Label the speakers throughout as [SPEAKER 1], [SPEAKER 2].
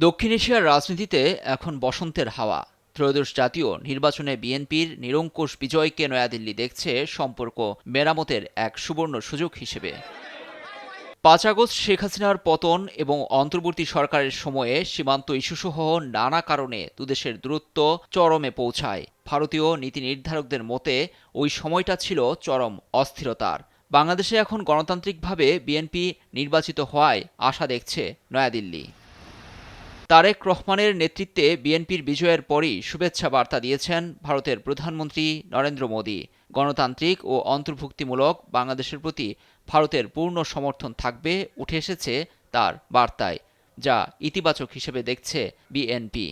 [SPEAKER 1] দক্ষিণ এশিয়ার রাজনীতিতে এখন বসন্তের হাওয়া। ত্রয়োদশ জাতীয় নির্বাচনে বিএনপির নিরঙ্কুশ বিজয়কে নয়াদিল্লি দেখছে সম্পর্ক মেরামতের এক সুবর্ণ সুযোগ হিসেবে। ৫ আগস্ট শেখ হাসিনার পতন এবং অন্তর্বর্তী সরকারের সময়ে সীমান্ত ইস্যুসহ নানা কারণে দুদেশের দূরত্ব চরমে পৌঁছায়। ভারতীয় নীতি নির্ধারকদের মতে ওই সময়টা ছিল চরম অস্থিরতার। বাংলাদেশে এখন গণতান্ত্রিকভাবে বিএনপি নির্বাচিত হওয়ায় আশা দেখছে নয়াদিল্লি। তারেক রহমানের নেতৃত্বে বিএনপির বিজয়ের পরই শুভেচ্ছা বার্তা দিয়েছেন ভারতের প্রধানমন্ত্রী নরেন্দ্র মোদি। গণতান্ত্রিক ও অন্তর্ভুক্তিমূলক বাংলাদেশের প্রতি ভারতের পূর্ণ সমর্থন থাকবে উঠে এসেছে তার বার্তায়, যা ইতিবাচক হিসেবে দেখছে বিএনপি।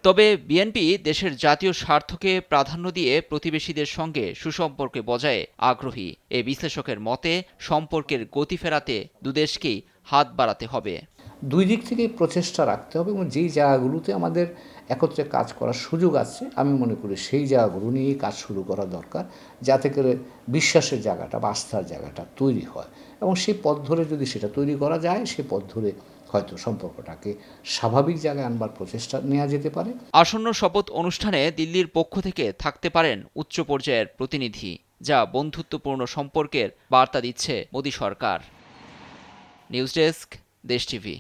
[SPEAKER 1] তবে বিএনপি দেশের জাতীয় স্বার্থকে প্রাধান্য দিয়ে প্রতিবেশীদের সঙ্গে সুসম্পর্কে বজায়ে আগ্রহী। এ বিশ্লেষকের মতে সম্পর্কের গতি ফেরাতে দুদেশকেই হাত বাড়াতে হবে।
[SPEAKER 2] দুই দিক থেকেই প্রচেষ্টা রাখতে হবে এবং যেই জায়গাগুলোতে আমাদের একত্রে কাজ করার সুযোগ আছে আমি মনে করি সেই জায়গাগুলো নিয়েই কাজ শুরু করা দরকার, যাতে করে বিশ্বাসের জায়গাটা বা আস্থার জায়গাটা তৈরি হয় এবং সেই পথ ধরে যদি সেটা তৈরি করা যায় সেই পথ ধরে হয়তো সম্পর্কটাকে স্বাভাবিক জায়গায় আনবার প্রচেষ্টা নেওয়া যেতে পারে।
[SPEAKER 1] আসন্ন শপথ অনুষ্ঠানে দিল্লির পক্ষ থেকে থাকতে পারেন উচ্চ পর্যায়ের প্রতিনিধি, যা বন্ধুত্বপূর্ণ সম্পর্কের বার্তা দিচ্ছে মোদি সরকার। নিউজ ডেস্ক, দেশ টিভি।